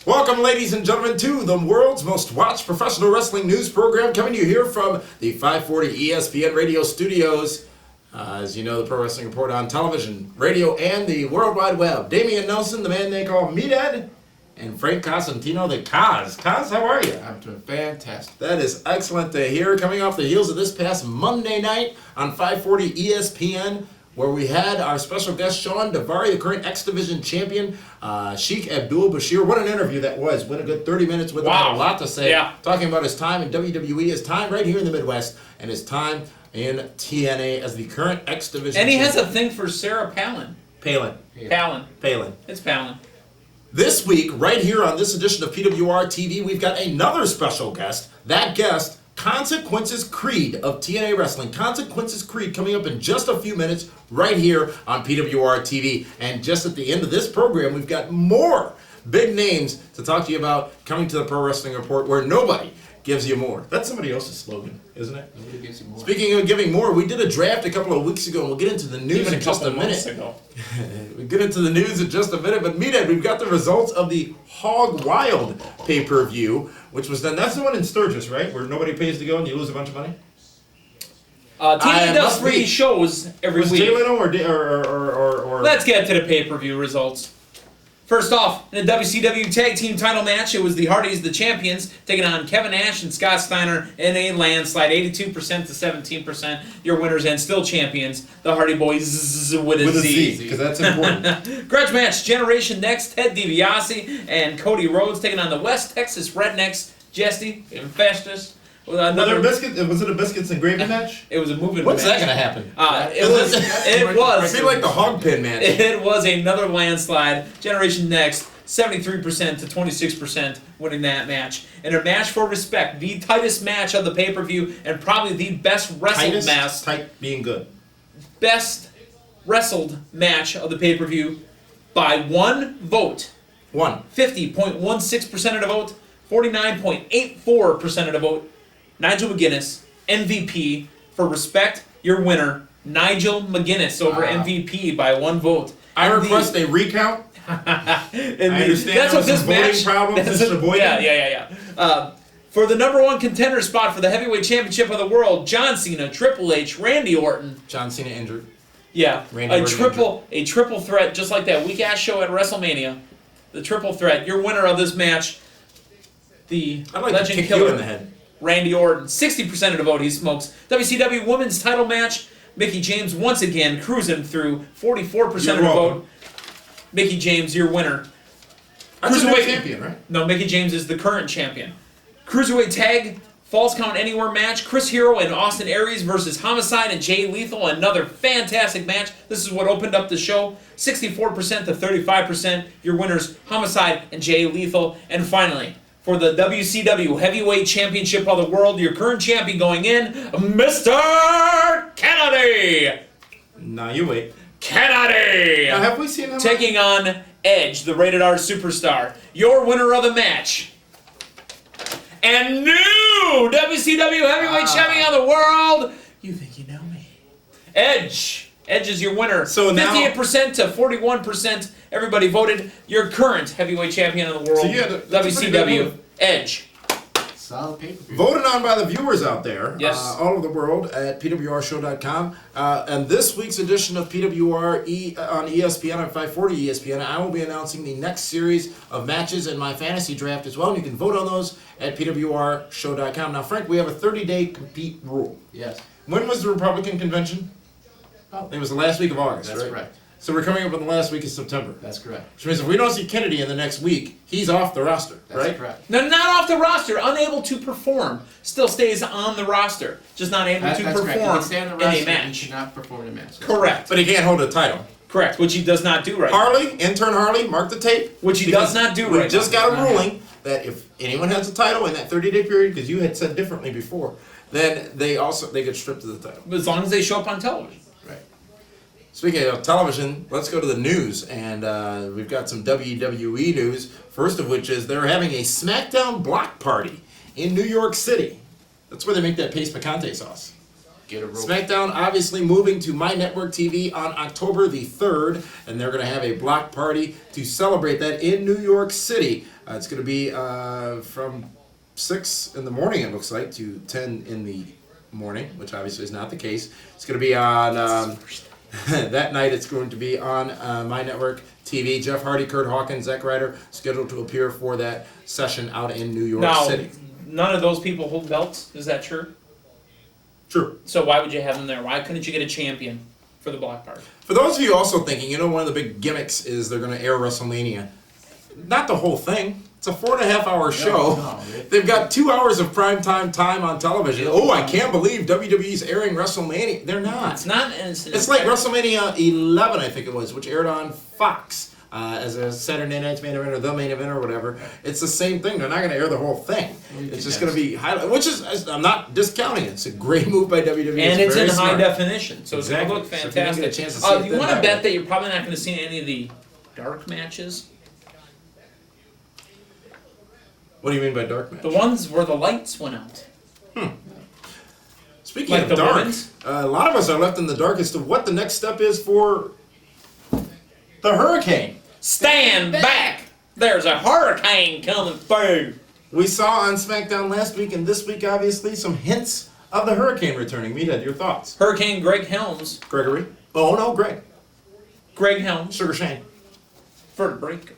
Welcome, ladies and gentlemen, to the world's most watched professional wrestling news program, coming to you here from the 540 ESPN radio studios. As you know, the Pro Wrestling Report on television, radio, and the World Wide Web. Damian Nelson, the man they call Meathead, and Frank Cosentino, the Cos. Cos, how are you? I'm doing fantastic. That is excellent to hear. Coming off the heels of this past Monday night on 540 ESPN, where we had our special guest, Sean Davari, the current X Division champion, Sheikh Abdul Bashir. What an interview that was. Went a good 30 minutes with him. Had a lot to say. Yeah. Talking about his time in WWE, his time right here in the Midwest, and his time in TNA as the current X Division And he champion. has a thing for Sarah Palin. Palin. Palin. It's Palin. This week, right here on this edition of PWR TV, we've got another special guest. That guest, Consequences Creed of TNA Wrestling. Consequences Creed coming up in just a few minutes right here on PWR TV. And just at the end of this program, we've got more big names to talk to you about coming to the Pro Wrestling Report, where nobody gives you more. That's somebody else's slogan, isn't it? Nobody gives you more. Speaking of giving more, we did a draft a couple of weeks ago, and we'll get into the news in just a minute. We'll get into the news in just a minute, but Meathead, we've got the results of the Hog Wild pay-per-view, which was done. That's the one in Sturgis, right? Where nobody pays to go and you lose a bunch of money? TNA does 3 shows every was week. Jay Leno or... Let's get to the pay-per-view results. First off, in the WCW Tag Team title match, it was the Hardys, the champions, taking on Kevin Nash and Scott Steiner in a landslide, 82% to 17%. Your winners and still champions, the Hardy Boys with a Z. because that's important. Grudge match, Generation Next, Ted DiBiase and Cody Rhodes taking on the West Texas Rednecks, Jesse and Festus. Was it a biscuits and gravy match? It was a moving When's match. that going to happen? It was. I feel like the hog pin match. It was another landslide. Generation Next, 73% to 26% winning that match. In a match for respect, the tightest match of the pay-per-view and probably the best wrestled match. Tight being good. Best wrestled match of the pay-per-view by one vote. 50.16% of the vote, 49.84% of the vote. Nigel McGuinness, MVP. For respect, your winner, Nigel McGuinness, over MVP by one vote. I request a recount. I understand that's there what was some voting problems. Yeah. For the number one contender spot for the heavyweight championship of the world, John Cena, Triple H, Randy Orton. John Cena injured. Yeah, Randy Orton a triple threat, just like that weak-ass show at WrestleMania. The triple threat. Your winner of this match, the I'd like legend to kick killer, you in the head. Randy Orton. 60% of the vote he smokes. WCW Women's title match, Mickie James once again cruising through 44% of the vote. Mickie James, your winner. That's a new champion, right? No, Mickie James is the current champion. Cruiserweight tag, Falls Count Anywhere match, Chris Hero and Austin Aries versus Homicide and Jay Lethal. Another fantastic match. This is what opened up the show. 64% to 35%. Your winners, Homicide and Jay Lethal. And finally, for the WCW Heavyweight Championship of the World, your current champion going in, Mr. Kennedy! Now you wait. Kennedy! Now, have we seen him? Taking on Edge, the rated R superstar. Your winner of the match. And new WCW Heavyweight Champion of the World. You think you know me. Edge. Edge is your winner. So now, 58% to 41%. Everybody voted your current heavyweight champion of the world. So WCW. Edge. Solid paper. Voted on by the viewers out there, Yes. all over the world at pwrshow.com. And this week's edition of PWR on ESPN, on 540 ESPN, I will be announcing the next series of matches in my fantasy draft as well. And you can vote on those at pwrshow.com. Now, Frank, we have a 30-day compete rule. Yes. When was the Republican convention? Oh, It was the last week of August, that's right? correct. So we're coming up on the last week of September. That's correct. Which means if we don't see Kennedy in the next week, he's off the roster, That's right? correct. No, not off the roster. Unable to perform. Still stays on the roster. Just not able to That's correct. He perform can stay on the in roster, a He match. should not perform in a match. That's Correct. But he can't hold a title. Correct. Which he does not do right now. Harley, intern Harley, mark the tape. Which he does not do We right just now. got a ruling that if anyone has a title in that 30-day period, because you had said differently before, then they get stripped of the title. As long as they show up on television. Right. Speaking of television, let's go to the news, and we've got some WWE news. First of which is they're having a SmackDown block party in New York City. That's where they make that paste picante sauce. Get a rope. SmackDown obviously moving to My Network TV on October the 3rd, and they're going to have a block party to celebrate that in New York City. It's going to be from 6 in the morning, it looks like, to 10 in the morning, which obviously is not the case. It's going to be on that night. It's going to be on my network TV. Jeff Hardy, Kurt Hawkins, Zack Ryder scheduled to appear for that session out in New York City. None of those people hold belts. Is that true? True. So why would you have them there? Why couldn't you get a champion for the Black Card? For those of you also thinking, one of the big gimmicks is they're going to air WrestleMania. Not the whole thing. It's a 4.5-hour show. No, They've got 2 hours of primetime time on television. Oh, I can't believe WWE's airing WrestleMania. They're not. It's not. It's like WrestleMania 11, I think it was, which aired on Fox as a Saturday Night's main event or the main event or whatever. It's the same thing. They're not going to air the whole thing. It's just going to be highlight, which is, I'm not discounting it. It's a great move by WWE. And it's in very high smart. definition, so it's Exactly. going to look So if you didn't fantastic. get a chance to see it, You then want to that bet way. that you're probably not going to see any of the dark matches? What do you mean by dark match? The ones where the lights went out. Speaking Like of the dark, women's? a lot of us are left in the dark as to what the next step is for the hurricane. Stand back! There's a hurricane coming through. We saw on SmackDown last week and this week, obviously, some hints of the hurricane returning. Meathead, your thoughts? Hurricane Greg Helms. Gregory? Oh, no, Greg. Greg Helms. Sugar Shane. For the break.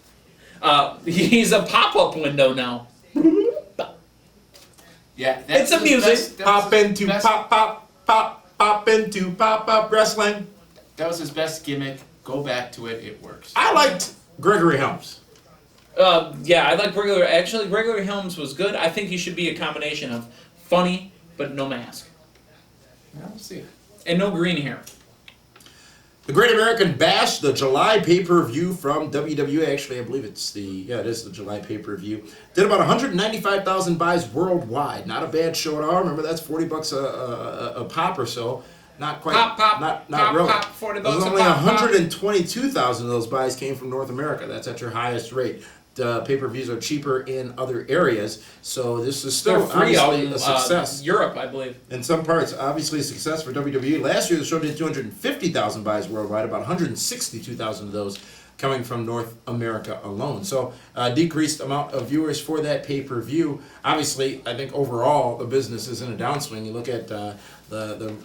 He's a pop-up window now. Yeah, It's his amusing. best- that was Pop his into best- pop into pop-up wrestling. That was his best gimmick. Go back to it. It works. I liked Gregory Helms. Yeah, I like regular. Actually, Gregory Helms was good. I think he should be a combination of funny but no mask Yeah, we'll see. and no green hair. The Great American Bash, the July pay-per-view from WWE. Actually, I believe it is the July pay-per-view. Did about 195,000 buys worldwide. Not a bad show at all. Remember, that's $40 a pop or so. Not quite. Pop, pop, not pop, really. pop, $40 There's a only pop, pop. 122,000 of those buys came from North America. That's at your highest rate. Pay-per-views are cheaper in other areas, so this is still They're free out obviously in a success. Europe, I believe. In some parts, obviously a success for WWE. Last year, the show did 250,000 buys worldwide, about 162,000 of those coming from North America alone. So, decreased amount of viewers for that pay-per-view. Obviously, I think overall, the business is in a downswing. You look at the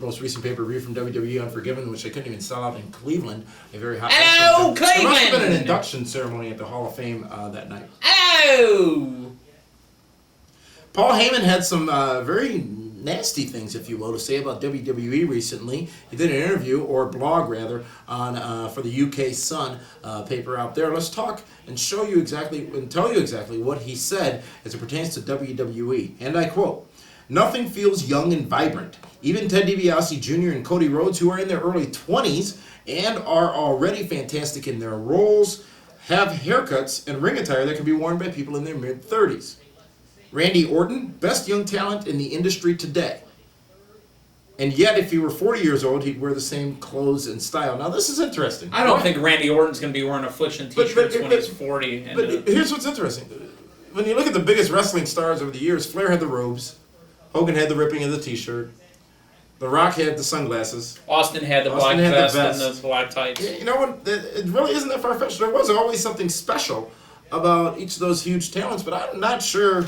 most recent pay-per-view from WWE, Unforgiven, which they couldn't even sell out in Cleveland. A very hot. Hello, There must have been an Cleveland! induction ceremony at the Hall of Fame that night. Oh! Paul Heyman had some very nasty things, if you will, to say about WWE recently. He did an interview, or blog rather, on for the UK Sun paper out there. Let's talk and show you exactly and tell you exactly what he said as it pertains to WWE. And I quote, "Nothing feels young and vibrant. Even Ted DiBiase Jr. and Cody Rhodes, who are in their early 20s and are already fantastic in their roles, have haircuts and ring attire that can be worn by people in their mid-30s. Randy Orton, best young talent in the industry today. And yet, if he were 40 years old, he'd wear the same clothes and style." Now, this is interesting. I don't think Randy Orton's going to be wearing Affliction t-shirts when he's 40. And, But here's what's interesting. When you look at the biggest wrestling stars over the years, Flair had the robes, Hogan had the ripping of the t-shirt, The Rock had the sunglasses. Austin had the Austin black had the vest and vest. the black tights. You know what? It really isn't that far-fetched. There was always something special about each of those huge talents, but I'm not sure.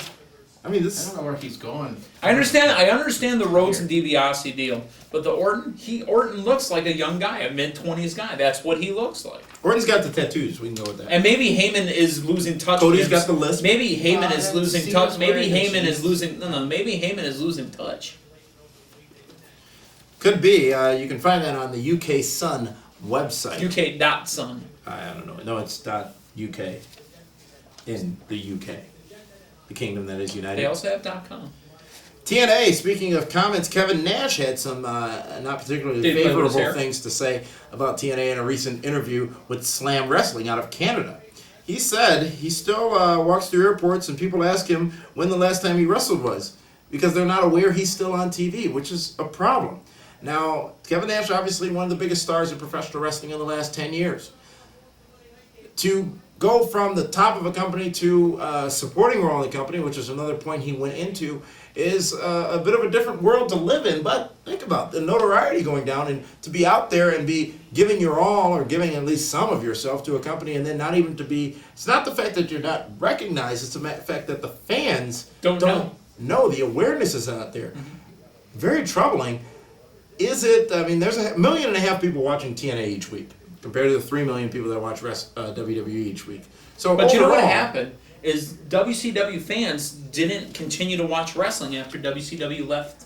I mean, I this. don't know where he's going. I understand the Rhodes and DiBiase deal, but the Orton looks like a young guy, a mid-20s guy. That's what he looks like. Orton's got the tattoos. We can go with that. And maybe Heyman is losing touch. Cody's with got the list. Maybe Heyman is I losing see touch. what's Maybe wearing the Heyman is jeans. losing. No. Maybe Heyman is losing touch. Could be. You can find that on the UK Sun website. UK.Sun. I don't know. No, it's .UK in the UK. The kingdom that is united. They also have .com. TNA, speaking of comments, Kevin Nash had some not particularly Did he play with his favorable hair? things to say about TNA in a recent interview with Slam Wrestling out of Canada. He said he still walks through airports and people ask him when the last time he wrestled was, because they're not aware he's still on TV, which is a problem. Now, Kevin Nash, obviously one of the biggest stars in professional wrestling in the last 10 years. To go from the top of a company to supporting role in the company, which is another point he went into, is a bit of a different world to live in. But think about the notoriety going down, and to be out there and be giving your all, or giving at least some of yourself to a company, and then not even to be, it's not the fact that you're not recognized, it's the fact that the fans Don't know the awareness is out there. Very troubling. Is it, I mean, there's 1.5 million people watching TNA each week, compared to the 3 million people that watch WWE each week. So But you know what overall, happened is WCW fans didn't continue to watch wrestling after WCW left,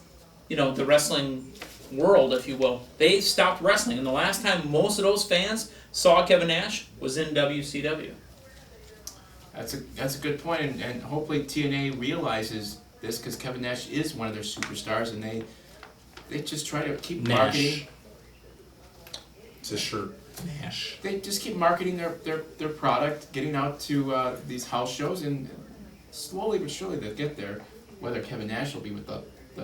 the wrestling world, if you will. They stopped wrestling, and the last time most of those fans saw Kevin Nash was in WCW. That's a good point, and hopefully TNA realizes this, because Kevin Nash is one of their superstars, and they just try to keep marketing. It's his shirt. Nash. They just keep marketing their product, getting out to these house shows, and slowly but surely they'll get there. Whether Kevin Nash will be with the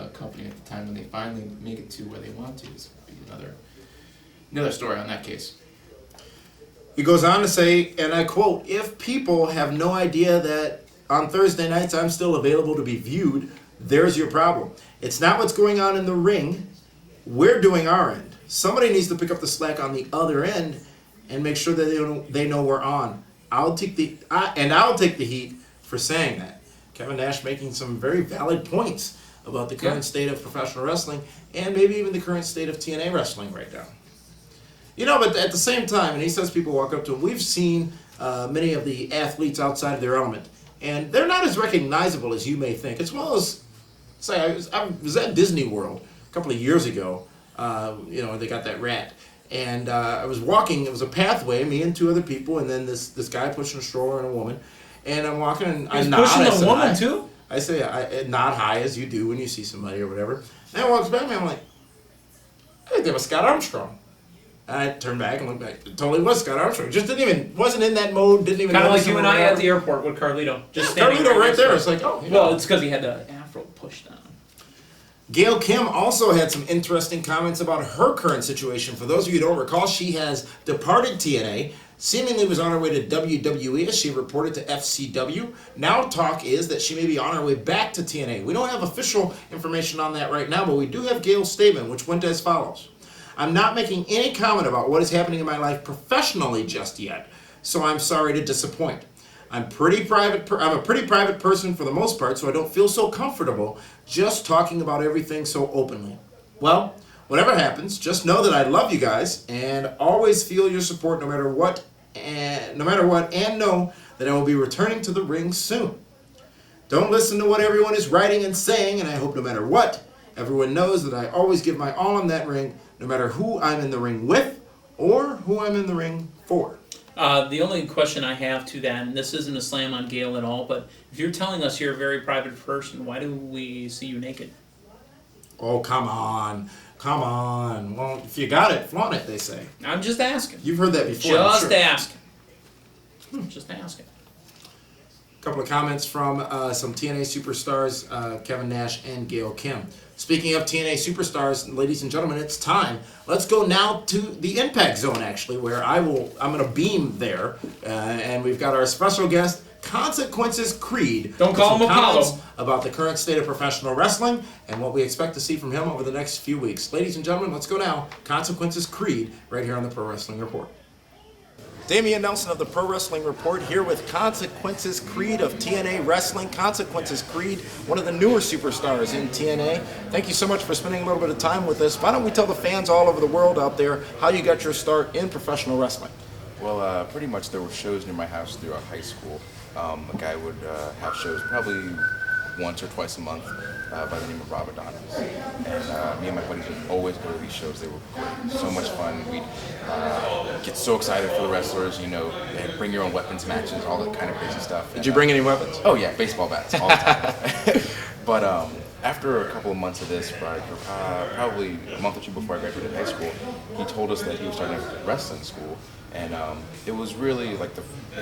company at the time when they finally make it to where they want to is be another story on that case. He goes on to say, and I quote, "If people have no idea that on Thursday nights I'm still available to be viewed, there's your problem. It's not what's going on in the ring. We're doing our end. Somebody needs to pick up the slack on the other end and make sure that they know we're on. I'll take the heat for saying that." Kevin Nash making some very valid points about the current state of professional wrestling, and maybe even the current state of TNA wrestling right now. But at the same time, and he says people walk up to him, we've seen many of the athletes outside of their element, and they're not as recognizable as you may think. As well as, say, I was at Disney World a couple of years ago. They got that rat. And I was walking, it was a pathway, me and 2 other people, and then this guy pushing a stroller and a woman. And I'm walking, and I nod. Pushing a woman, too? I say, I nod high as you do when you see somebody or whatever. And I walks back to me, I'm like, I think that was Scott Armstrong. And I turned back and looked back. It totally was Scott Armstrong. Just wasn't in that mode, didn't even Kind of notice like you him and or I at whatever. the airport with Carlito. Just standing Carlito right next there. to It's him. like, oh. Well, it's because he had the afro pushed down. Gail Kim also had some interesting comments about her current situation. For those of you who don't recall, she has departed TNA, seemingly was on her way to WWE as she reported to FCW. Now talk is that she may be on her way back to TNA. We don't have official information on that right now, but we do have Gail's statement, which went as follows. "I'm not making any comment about what is happening in my life professionally just yet, so I'm sorry to disappoint. I'm a pretty private person for the most part, so I don't feel so comfortable just talking about everything so openly. Well, whatever happens, just know that I love you guys and always feel your support no matter what, and know that I will be returning to the ring soon. Don't listen to what everyone is writing and saying, and I hope no matter what, everyone knows that I always give my all in that ring, no matter who I'm in the ring with or who I'm in the ring for." The only question I have to that, and this isn't a slam on Gail at all, but if you're telling us you're a very private person, why do we see you naked? Oh, come on. Well, if you got it, flaunt it, they say. I'm just asking. You've heard that before. I'm Just sure. asking. Just asking. A couple of comments from some TNA superstars, Kevin Nash and Gail Kim. Speaking of TNA superstars, ladies and gentlemen, it's time. Let's go now to the Impact Zone, actually, where I'm going to beam there, and we've got our special guest, Consequences Creed. Don't call him Apollo. About the current state of professional wrestling and what we expect to see from him over the next few weeks. Ladies and gentlemen, let's go now. Consequences Creed, right here on the Pro Wrestling Report. Damian Nelson of the Pro Wrestling Report here with Consequences Creed of TNA Wrestling. Consequences Creed, one of the newer superstars in TNA. Thank you so much for spending a little bit of time with us. Why don't we tell the fans all over the world out there how you got your start in professional wrestling? Well, pretty much there were shows near my house throughout high school. A guy would have shows probably once or twice a month by the name of Rob Adonis. And me and my buddies would always go to these shows. They were great. So much fun. We'd get so excited for the wrestlers, they'd bring your own weapons matches, all that kind of crazy stuff. Did you bring any weapons? Oh yeah, baseball bats all the time. But after a couple of months of this, probably a month or two before I graduated high school, he told us that he was starting a wrestling school. And it was really like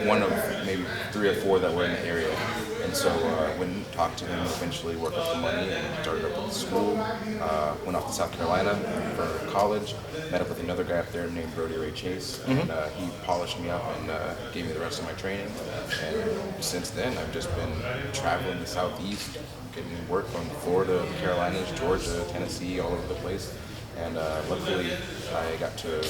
one of maybe 3 or 4 that were in the area. And And so went and talked to him, eventually worked up the money and started up with the school. Went off to South Carolina for college, met up with another guy up there named Brody Ray Chase, and he polished me up and gave me the rest of my training. And since then, I've just been traveling the Southeast, getting work from Florida, the Carolinas, Georgia, Tennessee, all over the place. And luckily, I got to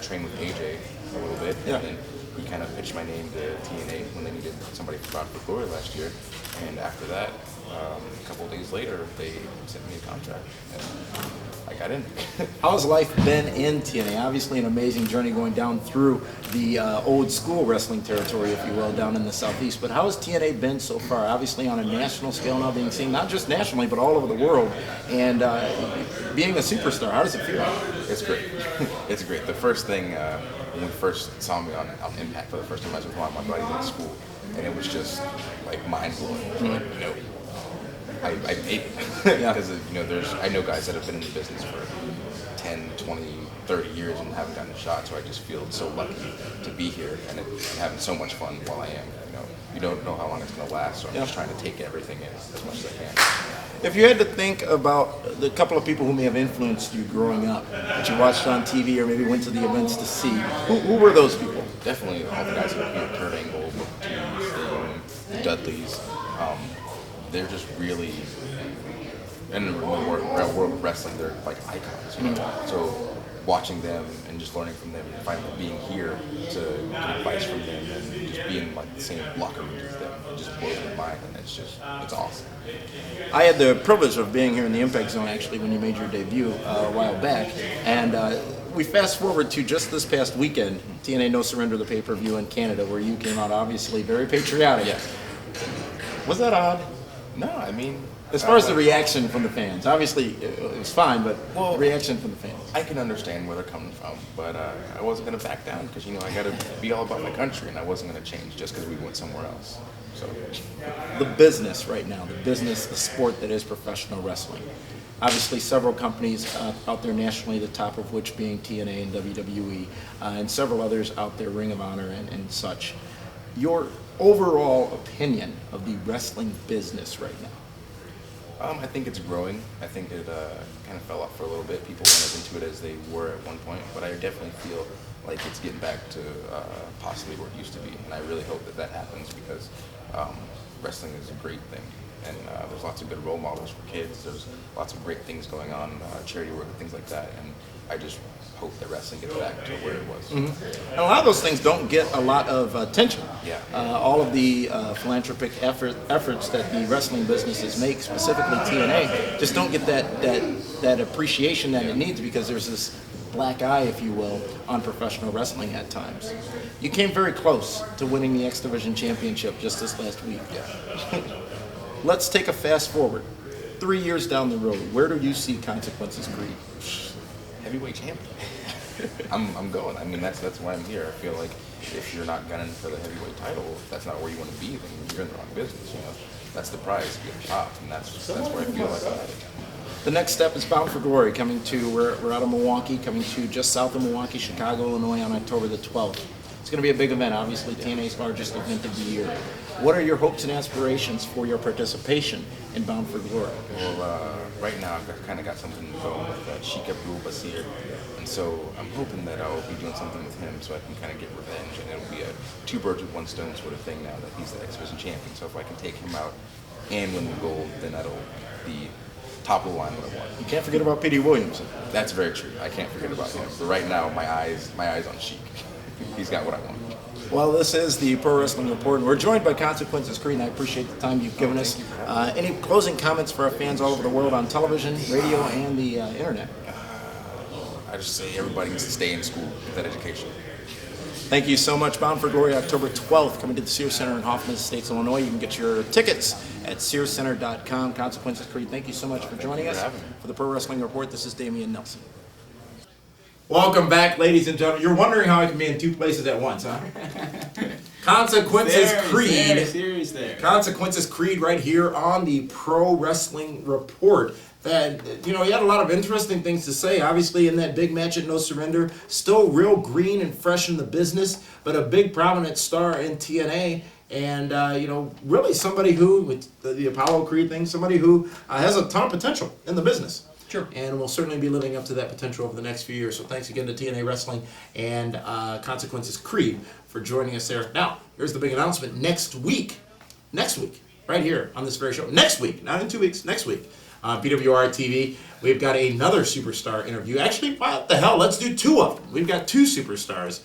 train with AJ a little bit, and then he kind of pitched my name to TNA when they needed somebody for Bound for Glory last year. And after that, a couple of days later, they sent me a contract, and I got in. How's life been in TNA? Obviously an amazing journey going down through the old school wrestling territory, if you will, down in the Southeast. But how has TNA been so far? Obviously on a national scale now, being seen not just nationally, but all over the world. And being a superstar, how does it feel? It's great. It's great. The first thing, when we first saw me on Impact for the first time, I was with one of my buddies in school, and it was just like mind-blowing. Like, you know, I made it. Because, you know, I know guys that have been in the business for 10, 20, 30 years and haven't gotten a shot, so I just feel so lucky to be here and having so much fun while I am. You know, you don't know how long it's going to last, so I'm just trying to take everything in as much as I can. If you had to think about the couple of people who may have influenced you growing up, that you watched on TV or maybe went to the events to see, who were those people? Definitely all the guys that are Kurt Angle, the Dudleys. They're just really, in the world of wrestling, they're like icons. You know? So watching them and just learning from them and finally being here to get advice from them and just be in like the same locker room as them, it just blows my mind, and it's awesome. I had the privilege of being here in the Impact Zone actually when you made your debut a while back, and we fast forward to just this past weekend, TNA No Surrender, the pay-per-view in Canada, where you came out obviously very patriotic. Yes. Was that odd? No, I mean, as far as the reaction from the fans, obviously it was fine, but well, reaction from the fans. I can understand where they're coming from, but I wasn't going to back down because, you know, I got to be all about my country, and I wasn't going to change just because we went somewhere else. So, the business right now, the sport that is professional wrestling. Obviously, several companies out there nationally, the top of which being TNA and WWE, and several others out there, Ring of Honor and such. Your overall opinion of the wrestling business right now? I think it's growing. I think it kind of fell off for a little bit. People weren't as into it as they were at one point, but I definitely feel like it's getting back to possibly where it used to be, and I really hope that happens because wrestling is a great thing, and there's lots of good role models for kids. There's lots of great things going on, charity work and things like that, and I just hope that wrestling gets back to where it was. And a lot of those things don't get a lot of attention. Yeah. All of the philanthropic efforts that the wrestling businesses make, specifically TNA, just don't get that appreciation that it needs because there's this black eye, if you will, on professional wrestling at times. You came very close to winning the X Division Championship just this last week. Yeah. Let's take a fast forward. 3 years down the road, where do you see Consequences Creed? Heavyweight champion. I'm going. I mean, that's why I'm here. I feel like if you're not gunning for the heavyweight title, if that's not where you want to be, then you're in the wrong business. You know, that's the prize to be at the top, and that's where I feel like I'm headed. The next step is Bound for Glory, coming to, we're out of Milwaukee, coming to just south of Milwaukee, Chicago, Illinois on October the 12th. It's going to be a big event, obviously TNA's largest event of the year. What are your hopes and aspirations for your participation in Bound for Glory? Well, right now I've kind of got something going with Sheik Abdul Basir, and so I'm hoping that I'll be doing something with him so I can kind of get revenge, and it'll be a two birds with one stone sort of thing now that he's the X Division champion. So if I can take him out and win the gold, then that'll be top of the line what I want. You can't forget about P.D. Williams. That's very true. I can't forget about him. But right now, my eyes on Sheik. He's got what I want. Well, this is the Pro Wrestling Report, and we're joined by Consequences Creed, and I appreciate the time you've given us. Any closing comments for our fans all over the world on television, radio, and the internet? I just say everybody needs to stay in school, get that education. Thank you so much. Bound for Glory, October 12th, coming to the Sears Center in Hoffman Estates, Illinois. You can get your tickets at SearsCenter.com. Consequences Creed, thank you so much for joining us. For the Pro Wrestling Report, this is Damian Nelson. Welcome back, ladies and gentlemen. You're wondering how I can be in two places at once, huh? Consequences Creed. Consequences Creed right here on the Pro Wrestling Report. That, you know, he had a lot of interesting things to say. Obviously, in that big match at No Surrender, still real green and fresh in the business, but a big prominent star in TNA. And, really somebody who, with the Apollo Creed thing, somebody who has a ton of potential in the business. Sure. And will certainly be living up to that potential over the next few years. So thanks again to TNA Wrestling and Consequences Creed for joining us there. Now, here's the big announcement. Next week, right here on this very show, next week, not in 2 weeks, next week, on PWR TV, we've got another superstar interview. Actually, what the hell, let's do 2 of them. We've got 2 superstars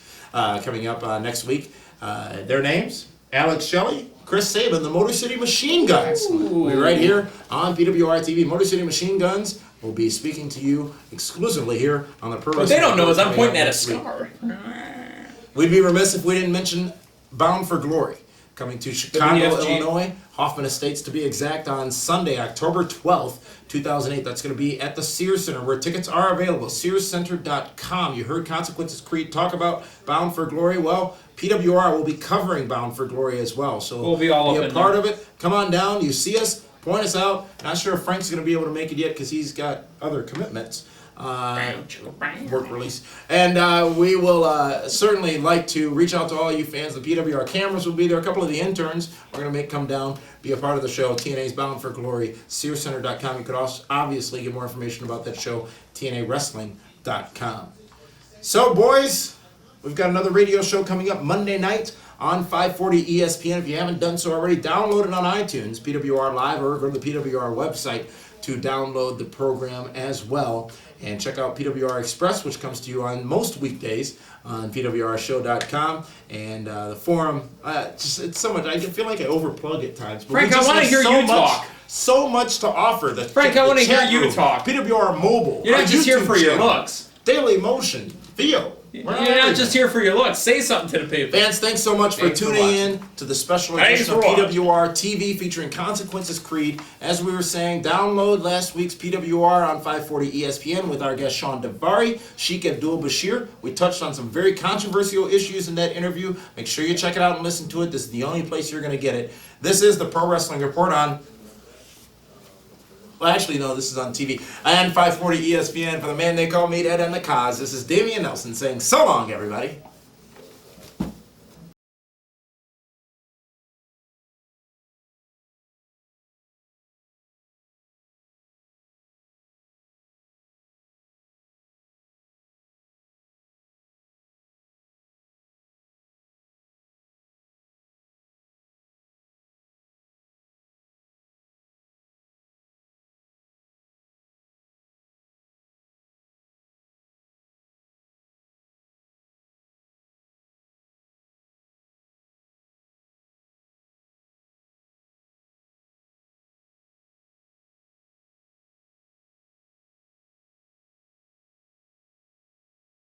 coming up next week. Their names, Alex Shelley, Chris Sabin, the Motor City Machine Guns. We'll be right here on PWR TV. Motor City Machine Guns will be speaking to you exclusively here on the Pro Wrestling. What they don't know is I'm Report pointing at a next week. scar. We'd be remiss if we didn't mention Bound for Glory, coming to Chicago, WFG. Illinois, Hoffman Estates to be exact, on Sunday, October 12th, 2008. That's going to be at the Sears Center, where tickets are available, SearsCenter.com. You heard Consequences Creed talk about Bound for Glory. Well, PWR will be covering Bound for Glory as well. So We'll be all up a in part there. of it. Come on down. You see us, point us out. Not sure if Frank's going to be able to make it yet because he's got other commitments. Work release. And we will certainly like to reach out to all you fans. The PWR cameras will be there. A couple of the interns are going to make come down, be a part of the show. TNA's Bound for Glory, SearsCenter.com. You could also obviously get more information about that show, TNAWrestling.com. So, boys, we've got another radio show coming up Monday night on 540 ESPN. If you haven't done so already, download it on iTunes, PWR Live, or go to the PWR website to download the program as well. And check out PWR Express, which comes to you on most weekdays on PWRshow.com. And the forum, it's so much. I feel like I overplug at times. But Frank, we just I wanna have hear so you much, talk. So much to offer. Frank, I wanna hear chat you room, talk. PWR Mobile. You're our not just here YouTube for your channel, looks. Daily Motion, Theo. You're not just here for your looks. Say something to the people. Fans, thanks so much for Thanks for tuning watching. in to the special Thanks edition of for watching. PWR TV featuring Consequences Creed. As we were saying, download last week's PWR on 540 ESPN with our guest Sean Davari, Sheikh Abdul Bashir. We touched on some very controversial issues in that interview. Make sure you check it out and listen to it. This is the only place you're going to get it. This is the Pro Wrestling Report on... Well, actually, no, this is on TV. And 540 ESPN for the man they call me Ed and the Cause. This is Damian Nelson saying so long, everybody.